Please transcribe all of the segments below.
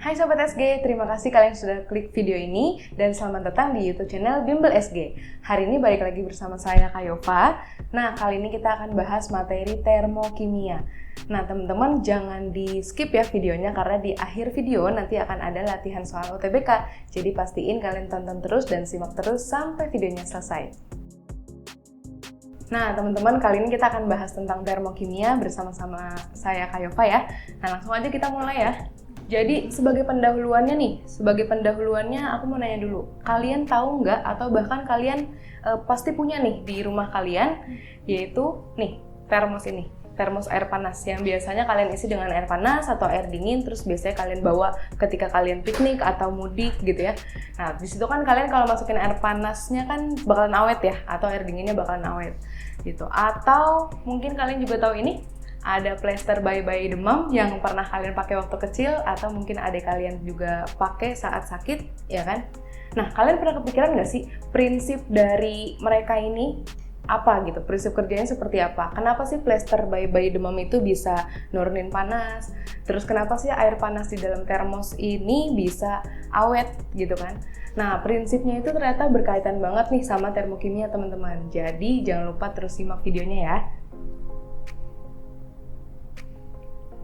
Hai Sobat SG, terima kasih kalian sudah klik video ini dan selamat datang di YouTube channel Bimbel SG. Hari ini balik lagi bersama saya Kayova. Nah, kali ini kita akan bahas materi termokimia. Nah, teman-teman jangan di skip ya videonya karena di akhir video nanti akan ada latihan soal UTBK. Jadi pastiin kalian tonton terus dan simak terus sampai videonya selesai. Nah, teman-teman, kali ini kita akan bahas tentang termokimia bersama-sama saya Kayova ya. Nah, langsung aja kita mulai ya. Jadi, sebagai pendahuluannya aku mau nanya dulu. Kalian tahu nggak atau bahkan kalian pasti punya nih di rumah kalian, yaitu nih, termos ini. Termos air panas yang biasanya kalian isi dengan air panas atau air dingin, terus biasanya kalian bawa ketika kalian piknik atau mudik gitu ya. Nah, di situ kan kalian kalau masukin air panasnya kan bakalan awet ya, atau air dinginnya bakalan awet gitu. Atau mungkin kalian juga tahu ini, ada plester bayi-bayi demam yang pernah kalian pakai waktu kecil, atau mungkin adik kalian juga pakai saat sakit, ya kan? Nah, kalian pernah kepikiran nggak sih prinsip dari mereka ini apa gitu? Prinsip kerjanya seperti apa? Kenapa sih plester bayi-bayi demam itu bisa nurunin panas? Terus kenapa sih air panas di dalam termos ini bisa awet gitu kan? Nah, prinsipnya itu ternyata berkaitan banget nih sama termokimia teman-teman. Jadi jangan lupa terus simak videonya ya.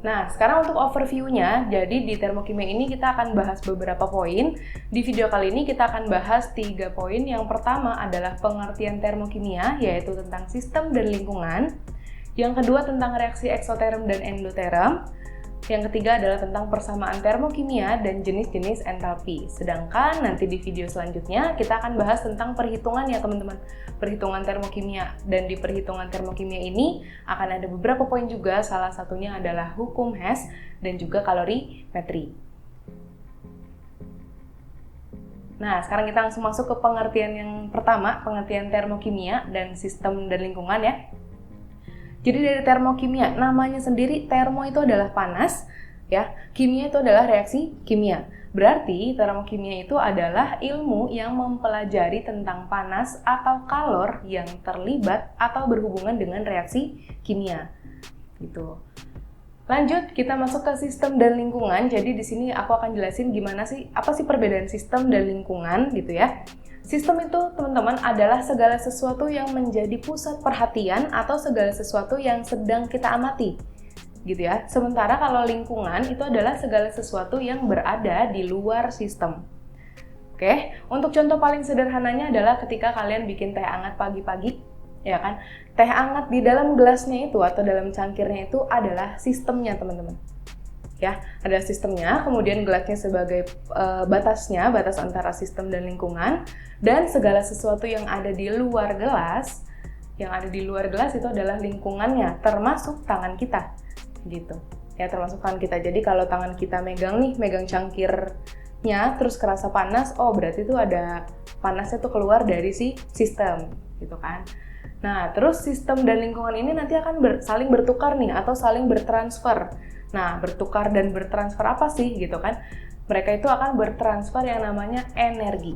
Nah, sekarang untuk overview-nya, jadi di termokimia ini kita akan bahas beberapa poin. Di video kali ini kita akan bahas 3 poin. Yang pertama adalah pengertian termokimia, yaitu tentang sistem dan lingkungan. Yang kedua tentang reaksi eksoterm dan endoterm. Yang ketiga adalah tentang persamaan termokimia dan jenis-jenis entalpi. Sedangkan nanti di video selanjutnya kita akan bahas tentang perhitungan ya teman-teman. Perhitungan termokimia. Dan di perhitungan termokimia ini akan ada beberapa poin juga, salah satunya adalah hukum Hess dan juga kalorimetri. Nah, sekarang kita langsung masuk ke pengertian yang pertama, pengertian termokimia dan sistem dan lingkungan ya. Jadi dari termokimia, namanya sendiri termo itu adalah panas, ya. Kimia itu adalah reaksi kimia. Berarti termokimia itu adalah ilmu yang mempelajari tentang panas atau kalor yang terlibat atau berhubungan dengan reaksi kimia. Gitu. Lanjut, kita masuk ke sistem dan lingkungan. Jadi di sini aku akan jelasin apa sih perbedaan sistem dan lingkungan gitu ya. Sistem itu, teman-teman, adalah segala sesuatu yang menjadi pusat perhatian atau segala sesuatu yang sedang kita amati, gitu ya. Sementara kalau lingkungan itu adalah segala sesuatu yang berada di luar sistem. Oke, untuk contoh paling sederhananya adalah ketika kalian bikin teh hangat pagi-pagi, ya kan? Teh hangat di dalam gelasnya itu atau dalam cangkirnya itu adalah sistemnya, teman-teman. Ya, ada sistemnya, kemudian gelasnya sebagai batas antara sistem dan lingkungan, dan segala sesuatu yang ada di luar gelas, itu adalah lingkungannya, termasuk tangan kita, gitu. Ya, termasuk tangan kita. Jadi kalau tangan kita megang cangkirnya, terus kerasa panas, oh berarti itu ada panasnya tuh keluar dari si sistem, gitu kan. Nah, terus sistem dan lingkungan ini nanti akan saling bertukar nih, atau saling bertransfer. Nah, bertukar dan bertransfer apa sih gitu kan? Mereka itu akan bertransfer yang namanya energi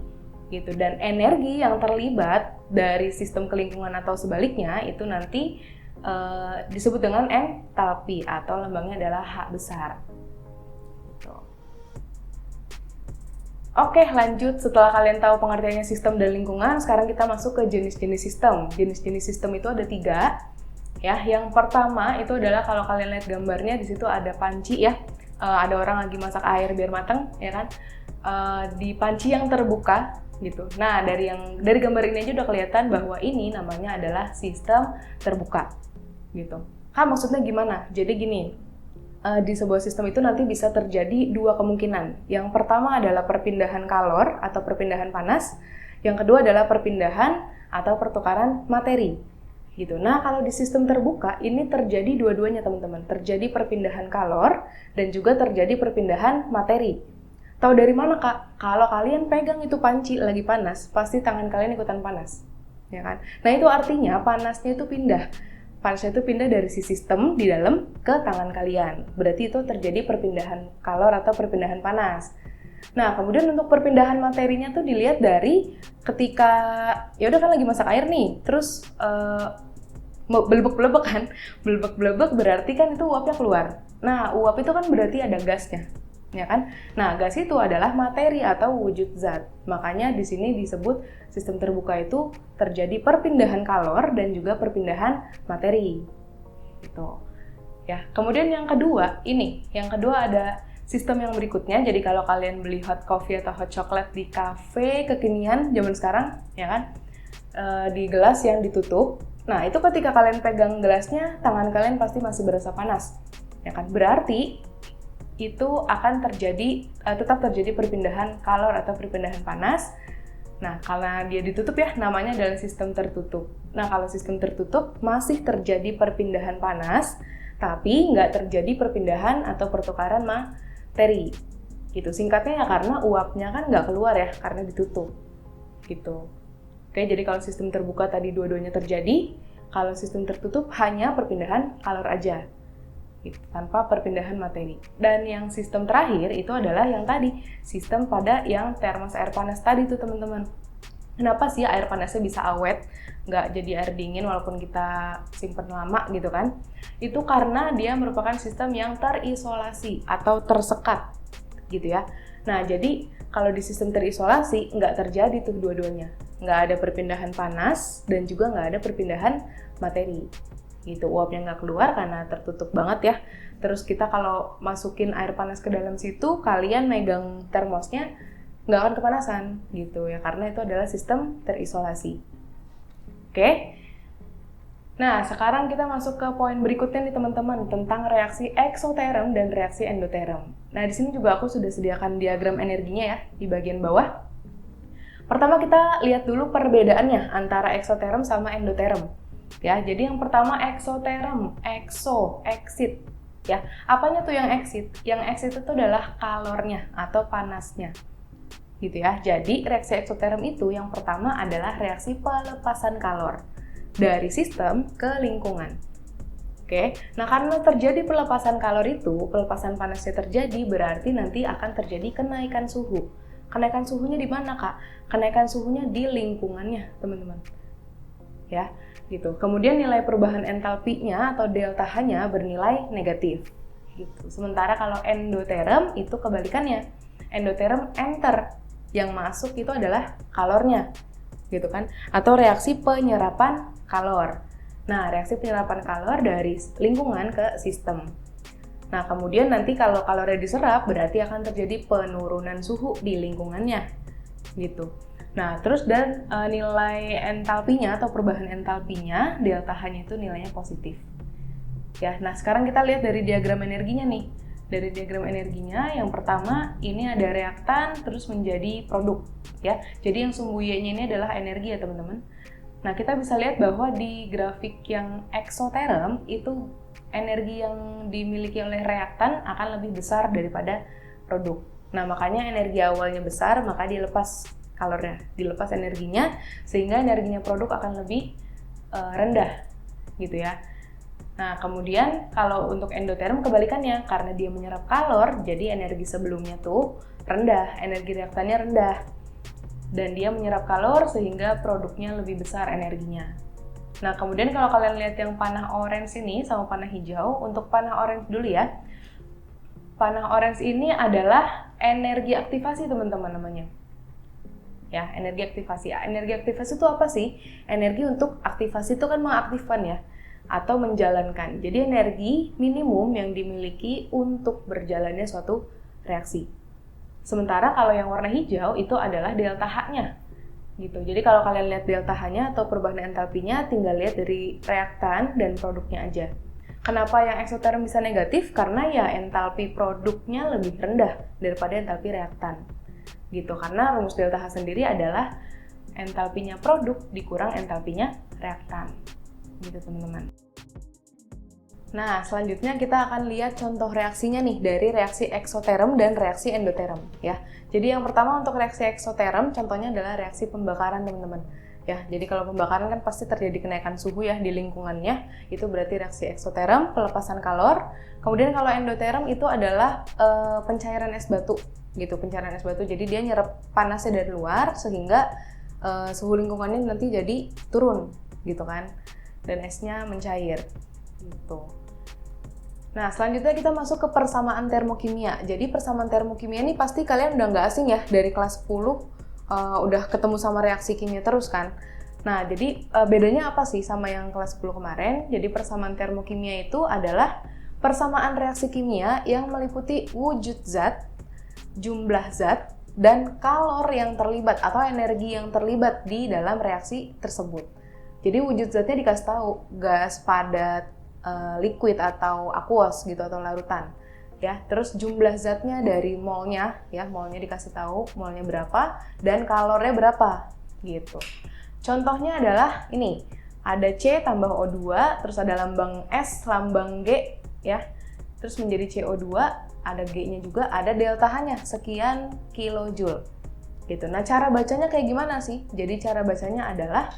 gitu. Dan energi yang terlibat dari sistem ke lingkungan atau sebaliknya itu nanti disebut dengan entalpi atau lambangnya adalah H besar. Gitu. Oke, lanjut. Setelah kalian tahu pengertiannya sistem dan lingkungan, sekarang kita masuk ke jenis-jenis sistem. Jenis-jenis sistem itu ada 3. Ya, yang pertama itu adalah kalau kalian lihat gambarnya di situ ada panci ya, ada orang lagi masak air biar matang, ya kan? Di panci yang terbuka gitu. Nah, dari gambar ini aja udah kelihatan bahwa ini namanya adalah sistem terbuka, gitu. Maksudnya gimana? Jadi gini, di sebuah sistem itu nanti bisa terjadi 2 kemungkinan. Yang pertama adalah perpindahan kalor atau perpindahan panas. Yang kedua adalah perpindahan atau pertukaran materi. Gitu. Nah, kalau di sistem terbuka ini terjadi dua-duanya teman-teman. Terjadi perpindahan kalor dan juga terjadi perpindahan materi. Tahu dari mana Kak? Kalau kalian pegang itu panci lagi panas, pasti tangan kalian ikutan panas. Ya kan? Nah, itu artinya panasnya itu pindah. Panasnya itu pindah dari si sistem di dalam ke tangan kalian. Berarti itu terjadi perpindahan kalor atau perpindahan panas. Nah, kemudian untuk perpindahan materinya tuh dilihat dari ketika ya udah kan lagi masak air nih, terus belebek-belebek kan, belebek-belebek berarti kan itu uapnya keluar. Nah, uap itu kan berarti ada gasnya, ya kan? Nah, gas itu adalah materi atau wujud zat. Makanya di sini disebut sistem terbuka itu terjadi perpindahan kalor dan juga perpindahan materi. Gitu. Ya. Kemudian yang kedua, ada sistem yang berikutnya. Jadi kalau kalian beli hot coffee atau hot chocolate di kafe kekinian zaman sekarang, ya kan? Di gelas yang ditutup. Nah, itu ketika kalian pegang gelasnya, tangan kalian pasti masih berasa panas. Ya kan? Berarti itu akan tetap terjadi perpindahan kalor atau perpindahan panas. Nah, karena dia ditutup ya, namanya adalah sistem tertutup. Nah, kalau sistem tertutup masih terjadi perpindahan panas, tapi nggak terjadi perpindahan atau pertukaran materi. Gitu. Singkatnya ya karena uapnya kan nggak keluar ya, karena ditutup. Gitu. Oke, jadi kalau sistem terbuka tadi dua-duanya terjadi, kalau sistem tertutup hanya perpindahan kalor aja, gitu, tanpa perpindahan materi. Dan yang sistem terakhir itu adalah yang tadi, sistem pada yang termos air panas tadi tuh teman-teman. Kenapa sih air panasnya bisa awet, nggak jadi air dingin walaupun kita simpen lama gitu kan? Itu karena dia merupakan sistem yang terisolasi atau tersekat, gitu ya. Nah, jadi kalau di sistem terisolasi nggak terjadi tuh dua-duanya. Nggak ada perpindahan panas dan juga nggak ada perpindahan materi. Gitu, uapnya nggak keluar karena tertutup banget ya. Terus kita kalau masukin air panas ke dalam situ, kalian megang termosnya nggak akan kepanasan gitu ya, karena itu adalah sistem terisolasi. Oke? Nah, sekarang kita masuk ke poin berikutnya nih teman-teman, tentang reaksi eksoterm dan reaksi endoterm. Nah, di sini juga aku sudah sediakan diagram energinya ya di bagian bawah. Pertama kita lihat dulu perbedaannya antara eksoterm sama endoterm. Ya, jadi yang pertama eksoterm, exit. Ya, apanya tuh yang exit? Yang exit itu adalah kalornya atau panasnya. Gitu ya. Jadi reaksi eksoterm itu yang pertama adalah reaksi pelepasan kalor dari sistem ke lingkungan. Oke. Nah, karena terjadi pelepasan kalor itu, pelepasan panasnya terjadi, berarti nanti akan terjadi kenaikan suhu. Kenaikan suhunya di mana, Kak? Kenaikan suhunya di lingkungannya, teman-teman. Ya, gitu. Kemudian nilai perubahan entalpinya atau delta H-nya bernilai negatif. Gitu. Sementara kalau endoterm itu kebalikannya. Endoterm enter, yang masuk itu adalah kalornya. Gitu kan? Atau reaksi penyerapan kalor. Nah, reaksi penyerapan kalor dari lingkungan ke sistem. Nah, kemudian nanti kalau kalornya diserap, berarti akan terjadi penurunan suhu di lingkungannya, gitu. Nah, terus dan nilai entalpinya atau perubahan entalpinya, delta H-nya itu nilainya positif. Ya, nah sekarang kita lihat dari diagram energinya nih. Dari diagram energinya, yang pertama ini ada reaktan terus menjadi produk, ya. Jadi yang sumbu Y-nya ini adalah energi ya, teman-teman. Nah, kita bisa lihat bahwa di grafik yang eksoterm itu energi yang dimiliki oleh reaktan akan lebih besar daripada produk. Nah, makanya energi awalnya besar, maka dilepas kalornya, dilepas energinya, sehingga energinya produk akan lebih rendah, gitu ya. Nah, kemudian kalau untuk endoterm kebalikannya, karena dia menyerap kalor, jadi energi sebelumnya tuh rendah, energi reaktannya rendah. Dan dia menyerap kalor sehingga produknya lebih besar energinya. Nah, kemudian kalau kalian lihat yang panah orange ini sama panah hijau, untuk panah orange dulu ya. Panah orange ini adalah energi aktivasi, teman-teman namanya. Ya, energi aktivasi. Energi aktivasi itu apa sih? Energi untuk aktivasi itu kan mengaktifkan ya, atau menjalankan. Jadi energi minimum yang dimiliki untuk berjalannya suatu reaksi. Sementara kalau yang warna hijau itu adalah delta H-nya. Gitu. Jadi kalau kalian lihat delta H-nya atau perubahan entalpinya, tinggal lihat dari reaktan dan produknya aja. Kenapa yang eksoterm bisa negatif? Karena ya entalpi produknya lebih rendah daripada entalpi reaktan. Gitu. Karena rumus delta H sendiri adalah entalpinya produk dikurang entalpinya reaktan. Gitu, teman-teman. Nah, selanjutnya kita akan lihat contoh reaksinya nih dari reaksi eksoterm dan reaksi endoterm ya. Jadi yang pertama untuk reaksi eksoterm contohnya adalah reaksi pembakaran, teman-teman. Ya, jadi kalau pembakaran kan pasti terjadi kenaikan suhu ya di lingkungannya. Itu berarti reaksi eksoterm, pelepasan kalor. Kemudian kalau endoterm itu adalah pencairan es batu gitu, pencairan es batu. Jadi dia nyerap panasnya dari luar sehingga suhu lingkungannya nanti jadi turun gitu kan. Dan esnya mencair gitu. Nah, selanjutnya kita masuk ke persamaan termokimia. Jadi persamaan termokimia ini pasti kalian udah nggak asing ya, dari kelas 10 udah ketemu sama reaksi kimia terus kan. Nah, jadi bedanya apa sih sama yang kelas 10 kemarin? Jadi persamaan termokimia itu adalah persamaan reaksi kimia yang meliputi wujud zat, jumlah zat, dan kalor yang terlibat atau energi yang terlibat di dalam reaksi tersebut. Jadi wujud zatnya dikasih tahu, gas, padat, liquid atau aqueous gitu atau larutan. Ya, terus jumlah zatnya dari molnya, ya molnya dikasih tahu molnya berapa dan kalornya berapa gitu. Contohnya adalah ini, ada C tambah O2, terus ada lambang S, lambang G, ya, terus menjadi CO2, ada G-nya juga, ada delta H-nya sekian kilojoule gitu. Nah, cara bacanya kayak gimana sih? Jadi cara bacanya adalah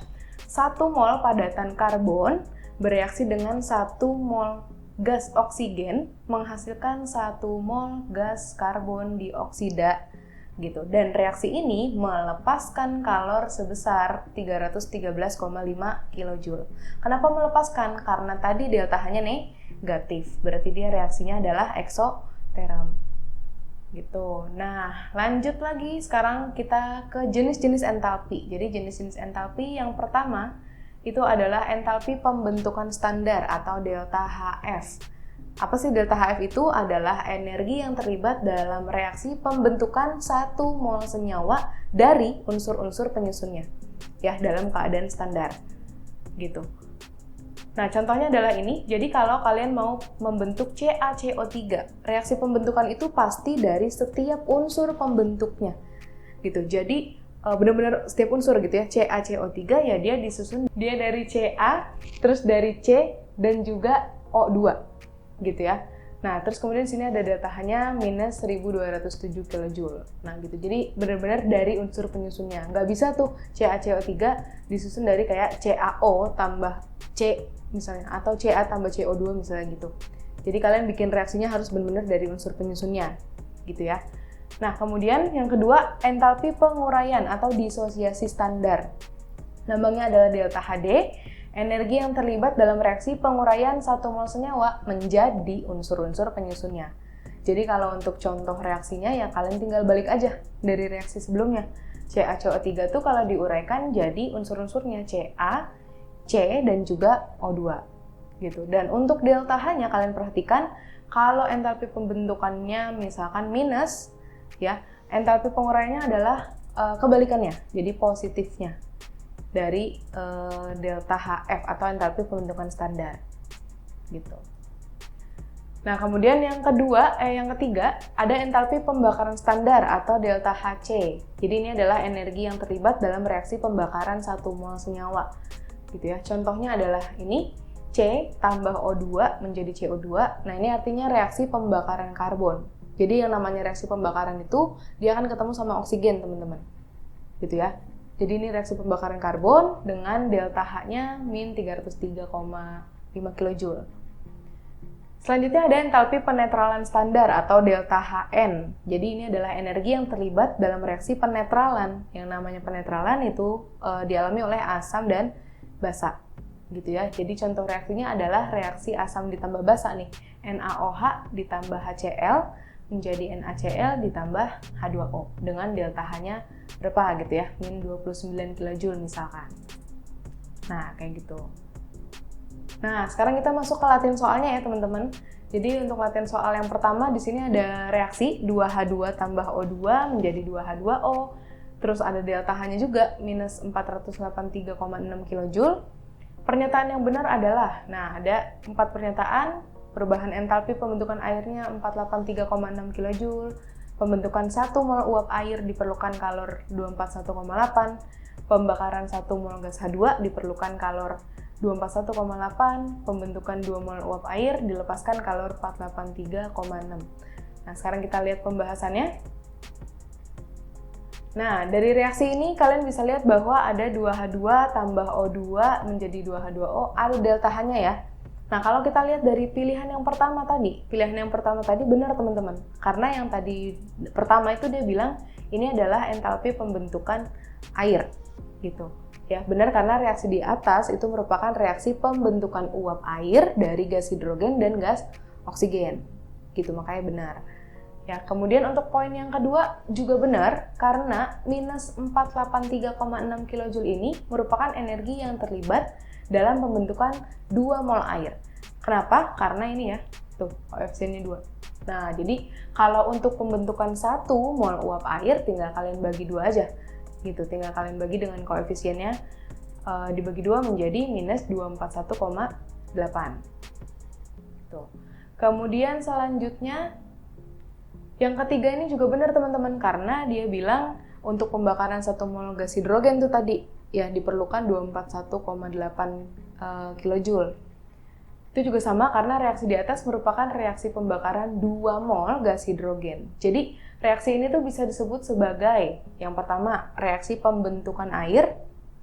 1 mol padatan karbon bereaksi dengan 1 mol gas oksigen menghasilkan 1 mol gas karbon dioksida gitu. Dan reaksi ini melepaskan kalor sebesar 313,5 kJ. Kenapa melepaskan? Karena tadi delta H-nya negatif. Berarti dia reaksinya adalah eksoteram. Gitu. Nah, lanjut lagi sekarang kita ke jenis-jenis entalpi. Jadi jenis-jenis entalpi yang pertama itu adalah entalpi pembentukan standar atau delta HF. Apa sih delta HF itu? Adalah energi yang terlibat dalam reaksi pembentukan 1 mol senyawa dari unsur-unsur penyusunnya. Ya, dalam keadaan standar. Gitu. Nah, contohnya adalah ini. Jadi kalau kalian mau membentuk CaCO3, reaksi pembentukan itu pasti dari setiap unsur pembentuknya. Gitu. Jadi benar-benar setiap unsur gitu ya. CaCO3 ya dia disusun dia dari Ca, terus dari C dan juga O2 gitu ya. Nah, terus kemudian sini ada delta H-nya minus 1207 kJ. Nah, gitu. Jadi benar-benar dari unsur penyusunnya. Nggak bisa tuh CaCO3 disusun dari kayak CaO tambah C misalnya, atau Ca tambah CO2 misalnya gitu. Jadi kalian bikin reaksinya harus benar-benar dari unsur penyusunnya gitu ya. Nah, kemudian yang kedua, entalpi penguraian atau disosiasi standar. Lambangnya adalah delta HD, energi yang terlibat dalam reaksi penguraian 1 mol senyawa menjadi unsur-unsur penyusunnya. Jadi kalau untuk contoh reaksinya ya kalian tinggal balik aja dari reaksi sebelumnya. CaCO3 tuh kalau diuraikan jadi unsur-unsurnya Ca, C, dan juga O2 gitu. Dan untuk delta H-nya kalian perhatikan kalau entalpi pembentukannya misalkan minus, ya, entalpi penguraiannya adalah kebalikannya, jadi positifnya dari delta HF atau entalpi pembentukan standar gitu. Nah, kemudian yang ketiga ada entalpi pembakaran standar atau delta HC. Jadi ini adalah energi yang terlibat dalam reaksi pembakaran 1 mol senyawa gitu ya. Contohnya adalah ini C tambah O2 menjadi CO2. Nah, ini artinya reaksi pembakaran karbon. Jadi yang namanya reaksi pembakaran itu dia akan ketemu sama oksigen, teman-teman. Gitu ya. Jadi ini reaksi pembakaran karbon dengan delta H-nya min 303,5 kJ. Selanjutnya ada entalpi penetralan standar atau delta HN. Jadi ini adalah energi yang terlibat dalam reaksi penetralan. Yang namanya penetralan itu dialami oleh asam dan basa gitu ya. Jadi contoh reaksinya adalah reaksi asam ditambah basa nih. NaOH ditambah HCl menjadi NaCl ditambah H2O dengan delta H-nya berapa gitu ya? Min 29 kJ misalkan. Nah, kayak gitu. Nah, sekarang kita masuk ke latihan soalnya ya, teman-teman. Jadi untuk latihan soal yang pertama di sini ada reaksi 2H2 tambah O2 menjadi 2H2O. Terus ada delta H-nya juga, minus 483,6 kJ. Pernyataan yang benar adalah, nah ada 4 pernyataan, perubahan entalpi pembentukan airnya 483,6 kJ, pembentukan 1 mol uap air diperlukan kalor 241,8, pembakaran 1 mol gas H2 diperlukan kalor 241,8, pembentukan 2 mol uap air dilepaskan kalor 483,6. Nah, sekarang kita lihat pembahasannya. Nah, dari reaksi ini kalian bisa lihat bahwa ada 2H2 tambah O2 menjadi 2H2O, ada delta H-nya ya. Nah, kalau kita lihat dari pilihan yang pertama tadi benar teman-teman. Karena yang tadi pertama itu dia bilang ini adalah entalpi pembentukan air gitu. Ya, benar karena reaksi di atas itu merupakan reaksi pembentukan uap air dari gas hidrogen dan gas oksigen. Gitu, makanya benar. Ya, kemudian untuk poin yang kedua juga benar karena minus 483,6 kJ ini merupakan energi yang terlibat dalam pembentukan 2 mol air. Kenapa? Karena ini ya, tuh koefisiennya 2. Nah, jadi kalau untuk pembentukan 1 mol uap air tinggal kalian bagi 2 aja. Gitu, tinggal kalian bagi dengan koefisiennya dibagi 2 menjadi minus 241,8. Tuh. Kemudian selanjutnya yang ketiga ini juga benar teman-teman karena dia bilang untuk pembakaran 1 mol gas hidrogen tuh tadi ya diperlukan 241,8 kJ. Itu juga sama karena reaksi di atas merupakan reaksi pembakaran 2 mol gas hidrogen. Jadi reaksi ini tuh bisa disebut sebagai yang pertama reaksi pembentukan air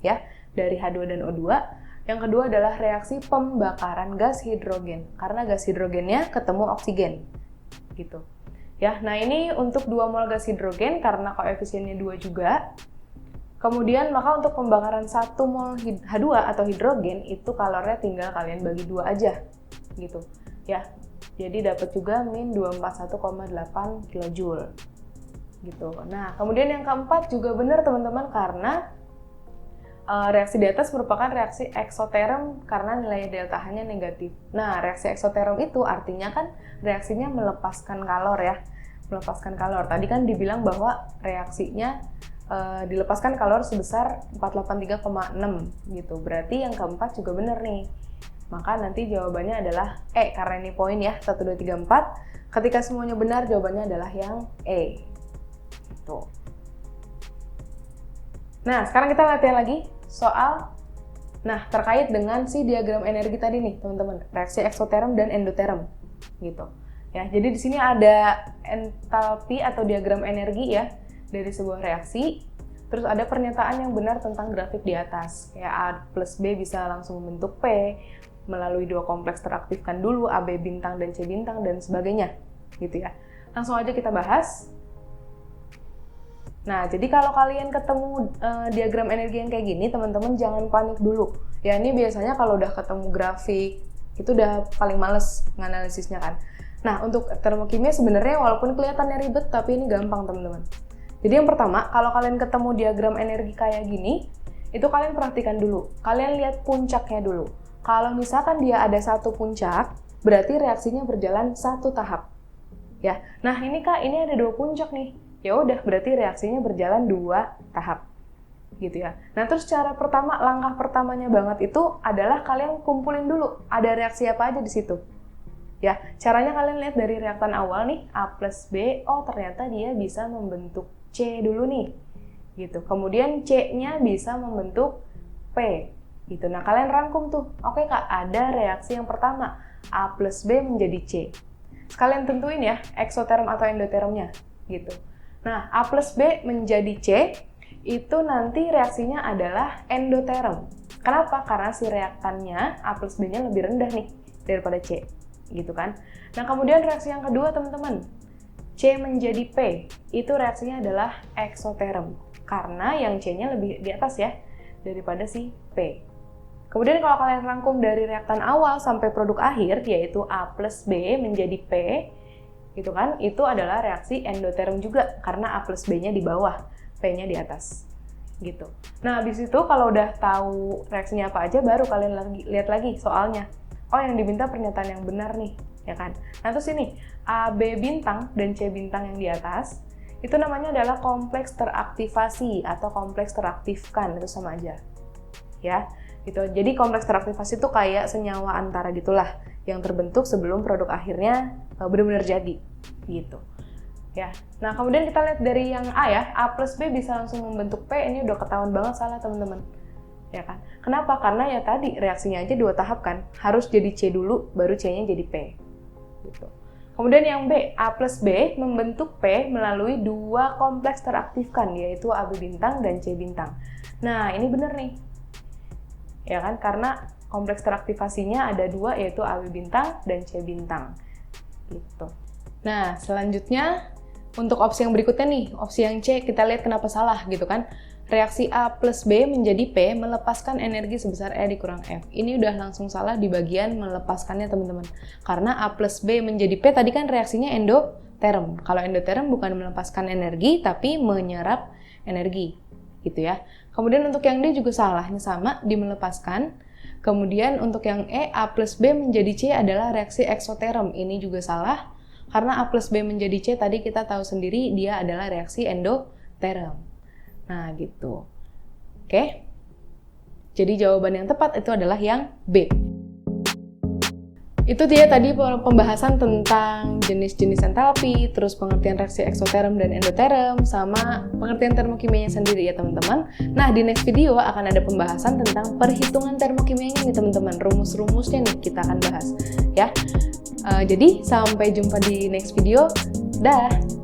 ya dari H2 dan O2. Yang kedua adalah reaksi pembakaran gas hidrogen karena gas hidrogennya ketemu oksigen gitu. Ya, nah ini untuk 2 mol gas hidrogen karena koefisiennya 2 juga. Kemudian maka untuk pembakaran 1 mol H2 atau hidrogen itu kalornya tinggal kalian bagi 2 aja. Gitu. Ya. Jadi dapat juga min 241,8 kJ. Gitu. Nah, kemudian yang keempat juga benar teman-teman karena reaksi di atas merupakan reaksi eksoterm karena nilai delta H-nya negatif. Nah, reaksi eksoterm itu artinya kan reaksinya melepaskan kalor ya. Melepaskan kalor. Tadi kan dibilang bahwa reaksinya dilepaskan kalor sebesar 483,6 gitu. Berarti yang keempat juga benar nih. Maka nanti jawabannya adalah E karena ini poin ya, 1, 2, 3, 4. Ketika semuanya benar, jawabannya adalah yang E. Tuh. Nah, sekarang kita latihan lagi soal terkait dengan si diagram energi tadi nih, teman-teman. Reaksi eksoterm dan endoterm gitu. Ya, jadi di sini ada entalpi atau diagram energi ya dari sebuah reaksi. Terus ada pernyataan yang benar tentang grafik di atas. Kayak A plus B bisa langsung membentuk P melalui 2 kompleks teraktifkan dulu, AB bintang dan C bintang dan sebagainya. Gitu ya. Langsung aja kita bahas. Nah, jadi kalau kalian ketemu diagram energi yang kayak gini, teman-teman jangan panik dulu. Ya, ini biasanya kalau udah ketemu grafik, itu udah paling males nganalisisnya kan. Nah, untuk termokimia sebenarnya walaupun kelihatannya ribet, tapi ini gampang, teman-teman. Jadi yang pertama, kalau kalian ketemu diagram energi kayak gini, itu kalian perhatikan dulu. Kalian lihat puncaknya dulu. Kalau misalkan dia ada 1 puncak, berarti reaksinya berjalan 1 tahap. Ya, nah ini Kak, ini ada 2 puncak nih. Ya udah, berarti reaksinya berjalan 2 tahap. Gitu ya. Nah, terus cara pertama, langkah pertamanya banget itu adalah kalian kumpulin dulu ada reaksi apa aja di situ. Ya, caranya kalian lihat dari reaktan awal nih, A plus B, oh ternyata dia bisa membentuk C dulu nih. Gitu. Kemudian C-nya bisa membentuk P. Gitu. Nah, kalian rangkum tuh. Oke Kak, ada reaksi yang pertama, A plus B menjadi C. Sekalian tentuin ya, eksoterm atau endotermnya. Gitu. Nah, A plus B menjadi C, itu nanti reaksinya adalah endoterm. Kenapa? Karena si reaktannya A plus B-nya lebih rendah nih daripada C. Gitu kan? Nah, kemudian reaksi yang kedua, teman-teman. C menjadi P, itu reaksinya adalah eksoterm. Karena yang C-nya lebih di atas ya, daripada si P. Kemudian kalau kalian rangkum dari reaktan awal sampai produk akhir, yaitu A plus B menjadi P, gitu kan, itu adalah reaksi endoterm juga, karena A plus B-nya di bawah, P-nya di atas. Gitu. Nah, habis itu kalau udah tahu reaksinya apa aja, baru kalian lihat lagi soalnya. Oh, yang diminta pernyataan yang benar nih, ya kan? Nah, terus ini, AB bintang dan C bintang yang di atas, itu namanya adalah kompleks teraktivasi atau kompleks teraktifkan, itu sama aja. Ya, gitu. Jadi kompleks teraktivasi itu kayak senyawa antara gitulah, yang terbentuk sebelum produk akhirnya benar-benar jadi, gitu. Ya. Nah, kemudian kita lihat dari yang A ya, A plus B bisa langsung membentuk P, ini udah ketahuan banget salah, teman-teman. Ya kan? Kenapa? Karena ya tadi reaksinya aja 2 tahap kan, harus jadi C dulu, baru C-nya jadi P. Gitu. Kemudian yang B, A plus B membentuk P melalui 2 kompleks teraktifkan, yaitu AB bintang dan C bintang. Nah, ini bener nih. Ya kan? Karena kompleks teraktivasinya ada 2, yaitu AB bintang dan C bintang. Gitu. Nah, selanjutnya untuk opsi yang berikutnya nih, opsi yang C, kita lihat kenapa salah gitu kan. reaksi A plus B menjadi P melepaskan energi sebesar E dikurang F. Ini udah langsung salah di bagian melepaskannya teman-teman. Karena A plus B menjadi P tadi kan reaksinya endoterm. Kalau endoterm bukan melepaskan energi tapi menyerap energi gitu ya. Kemudian untuk yang D juga salahnya sama di melepaskan. Kemudian untuk yang E, A plus B menjadi C adalah reaksi eksoterm. Ini juga salah karena A plus B menjadi C tadi kita tahu sendiri dia adalah reaksi endoterm. Nah, gitu. Oke. Jadi jawaban yang tepat itu adalah yang B. Itu dia tadi pembahasan tentang jenis-jenis entalpi, terus pengertian reaksi eksoterm dan endoterm, sama pengertian termokimianya sendiri ya teman-teman. Nah, di next video akan ada pembahasan tentang perhitungan termokimianya nih teman-teman. Rumus-rumusnya nih kita akan bahas ya. Jadi, sampai jumpa di next video. Dah!